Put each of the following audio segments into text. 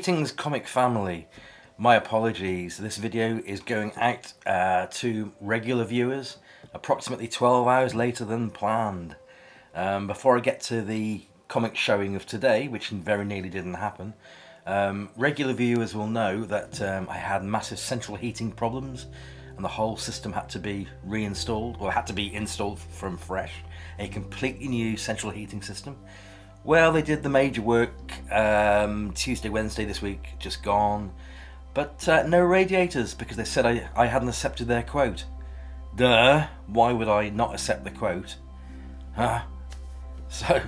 Greetings comic family, my apologies, this video is going out to regular viewers approximately 12 hours later than planned. Before I get to the comic showing of today, which very nearly didn't happen, regular viewers will know that I had massive central heating problems and the whole system had to be reinstalled, or had to be installed from fresh, a completely new central heating system. Well, they did the major work Tuesday, Wednesday this week, just gone, but no radiators because they said I hadn't accepted their quote. Duh, why would I not accept the quote? So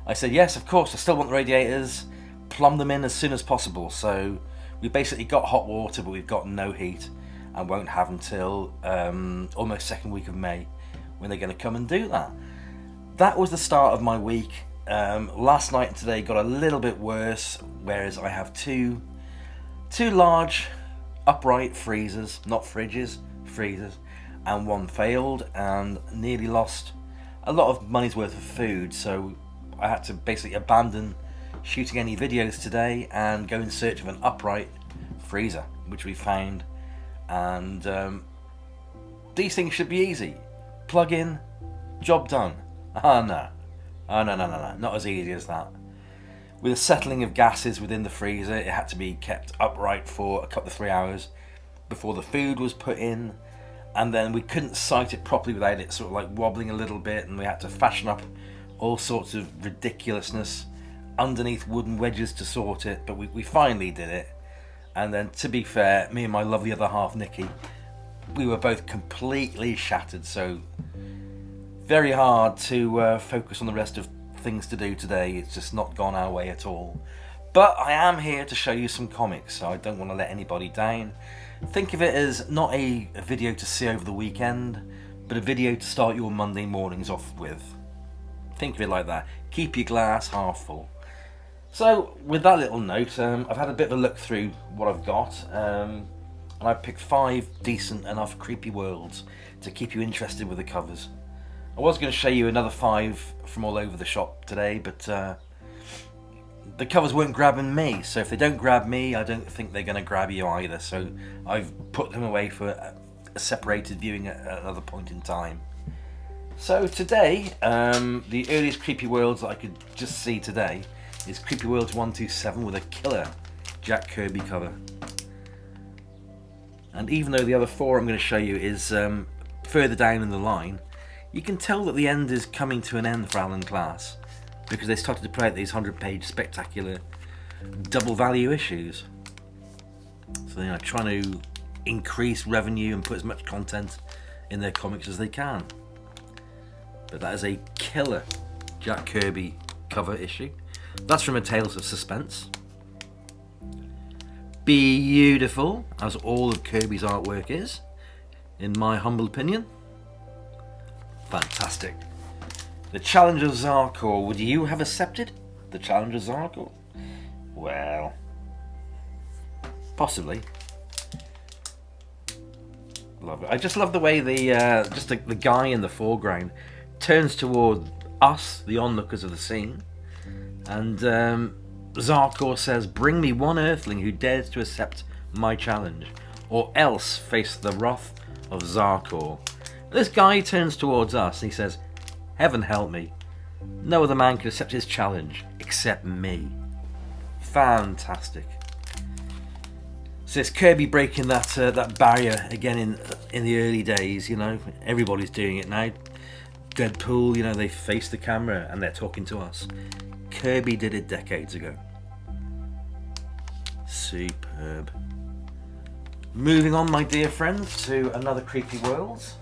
I said, yes, of course, I still want the radiators, plumb them in as soon as possible. So we basically got hot water, but we've got no heat and won't have until almost second week of May when they're going to come and do that. That was the start of my week. Last night and today got a little bit worse, whereas I have two large upright freezers, not fridges, freezers, and one failed and nearly lost a lot of money's worth of food, so I had to basically abandon shooting any videos today and go in search of an upright freezer, which we found. And these things should be easy. Plug in, job done. No, not as easy as that. With the settling of gases within the freezer, it had to be kept upright for a couple of 3 hours before the food was put in, and then we couldn't sight it properly without it sort of like wobbling a little bit, and we had to fashion up all sorts of ridiculousness underneath wooden wedges to sort it, but we finally did it. And then, to be fair, me and my lovely other half, Nikki, we were both completely shattered, so very hard to focus on the rest of things to do today. It's just not gone our way at all. But I am here to show you some comics, so I don't want to let anybody down. Think of it as not a video to see over the weekend, but a video to start your Monday mornings off with. Think of it like that. Keep your glass half full. So with that little note, I've had a bit of a look through what I've got, and I've picked 5 decent enough creepy worlds to keep you interested with the covers. I was going to show you another 5 from all over the shop today, but the covers weren't grabbing me, so if they don't grab me, I don't think they're going to grab you either, so I've put them away for a separated viewing at another point in time. So today, the earliest Creepy Worlds that I could just see today is Creepy Worlds 127 with a killer Jack Kirby cover. And even though the other 4 I'm going to show you is further down in the line, you can tell that the end is coming to an end for Alan Class, because they started to put out these 100-page spectacular double value issues. So they're trying to increase revenue and put as much content in their comics as they can. But that is a killer Jack Kirby cover issue. That's from A Tales of Suspense. Beautiful, as all of Kirby's artwork is, in my humble opinion. Fantastic. The Challenge of Zarkor. Would you have accepted the Challenge of Zarkor? Well, possibly. Love it. I just love the way the guy in the foreground turns toward us, the onlookers of the scene, and Zarkor says, "Bring me one earthling who dares to accept my challenge, or else face the wrath of Zarkor." This guy turns towards us and he says, "Heaven help me. No other man can accept his challenge except me." Fantastic. So it's Kirby breaking that barrier again in the early days. You know, everybody's doing it now. Deadpool, you know, they face the camera and they're talking to us. Kirby did it decades ago. Superb. Moving on, my dear friends, to another Creepy Worlds.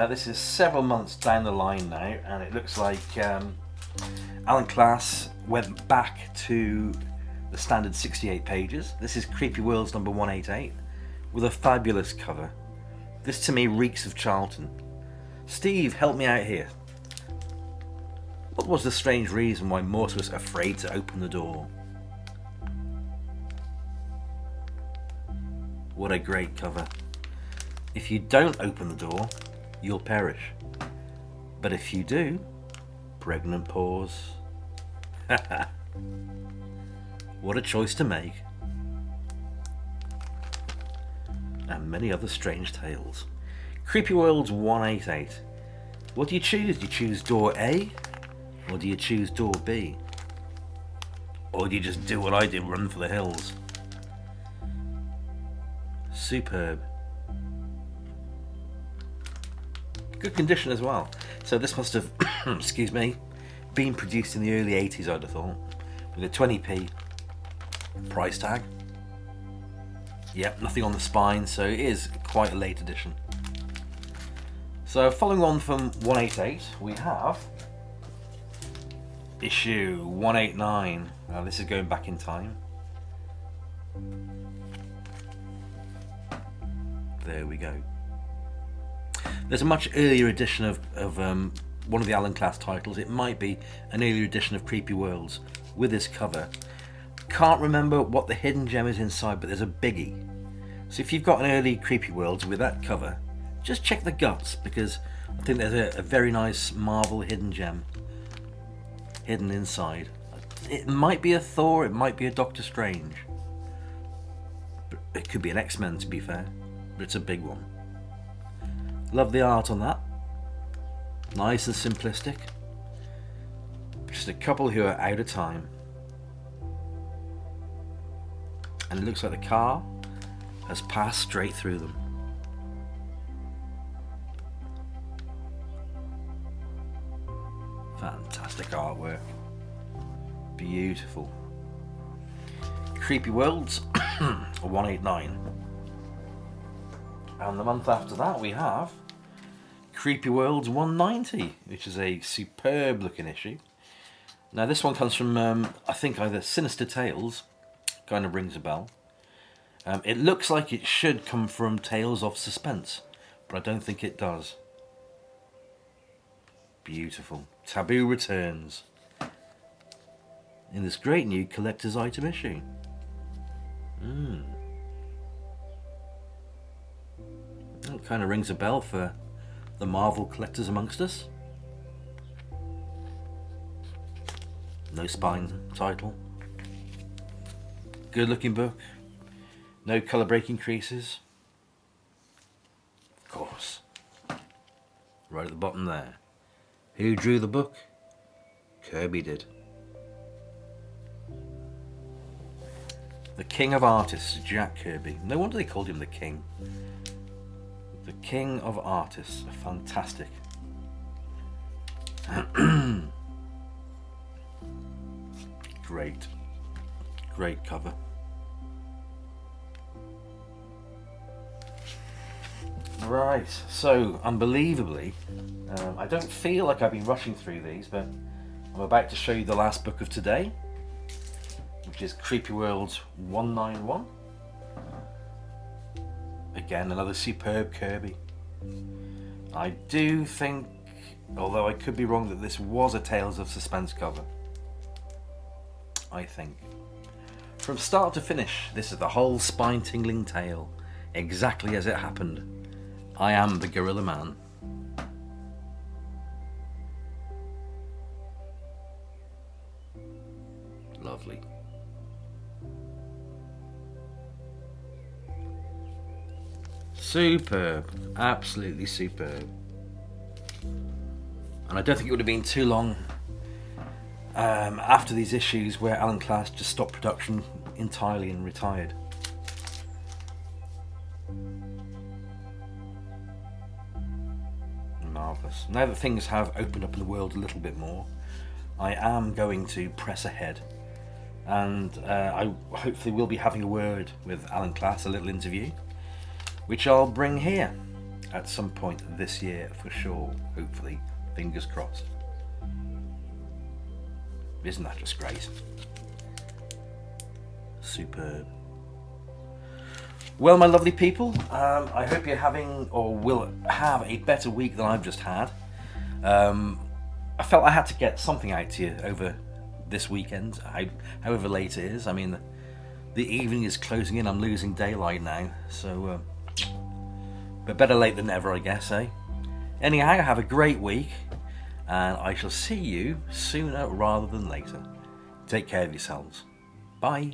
This is several months down the line now, and it looks like Alan Class went back to the standard 68 pages. This is Creepy Worlds number 188 with a fabulous cover. This to me reeks of Charlton. Steve, help me out here. What was the strange reason why Morse was afraid to open the door? What a great cover. If you don't open the door, you'll perish. But if you do, pregnant pause. What a choice to make. And many other strange tales. Creepy Worlds 188. What do you choose? Do you choose door A? Or do you choose door B? Or do you just do what I did, run for the hills? Superb. Good condition as well. So this must have, excuse me, been produced in the early 80s, I'd have thought. With a 20p price tag. Yep, nothing on the spine, so it is quite a late edition. So following on from 188, we have issue 189. Now this is going back in time. There we go. There's a much earlier edition of one of the Alan Class titles. It might be an earlier edition of Creepy Worlds with this cover. Can't remember what the hidden gem is inside, but there's a biggie. So if you've got an early Creepy Worlds with that cover, just check the guts, because I think there's a very nice Marvel hidden gem hidden inside. It might be a Thor, it might be a Doctor Strange. But it could be an X-Men, to be fair. But it's a big one. Love the art on that. Nice and simplistic. Just a couple who are out of time. And it looks like the car has passed straight through them. Fantastic artwork. Beautiful. Creepy Worlds 189. And the month after that we have Creepy Worlds 190, which is a superb looking issue. Now this one comes from I think either Sinister Tales, kind of rings a bell. It looks like it should come from Tales of Suspense, but I don't think it does. Beautiful. Taboo returns in this great new collector's item issue. That kind of rings a bell for the Marvel collectors amongst us. No spine title. Good looking book. No colour breaking creases. Of course. Right at the bottom there. Who drew the book? Kirby did. The King of Artists, Jack Kirby. No wonder they called him the King. The King of Artists. Fantastic. Great. Great cover. Right, so unbelievably, I don't feel like I've been rushing through these, but I'm about to show you the last book of today, which is Creepy Worlds 191. Again, another superb Kirby. I do think, although I could be wrong, that this was a Tales of Suspense cover. I think. From start to finish, this is the whole spine-tingling tale, exactly as it happened. I am the Gorilla Man. Lovely. Superb. Absolutely superb. And I don't think it would have been too long after these issues where Alan Class just stopped production entirely and retired. Marvellous. Now that things have opened up in the world a little bit more, I am going to press ahead, and I hopefully will be having a word with Alan Class, a little interview, which I'll bring here at some point this year for sure, hopefully, fingers crossed. Isn't that just great? Superb. Well, my lovely people, I hope you're having, or will have, a better week than I've just had. I felt I had to get something out to you over this weekend, however late it is. I mean, the evening is closing in, I'm losing daylight now, so, but better late than never, I guess, eh? Anyhow, have a great week, and I shall see you sooner rather than later. Take care of yourselves. Bye.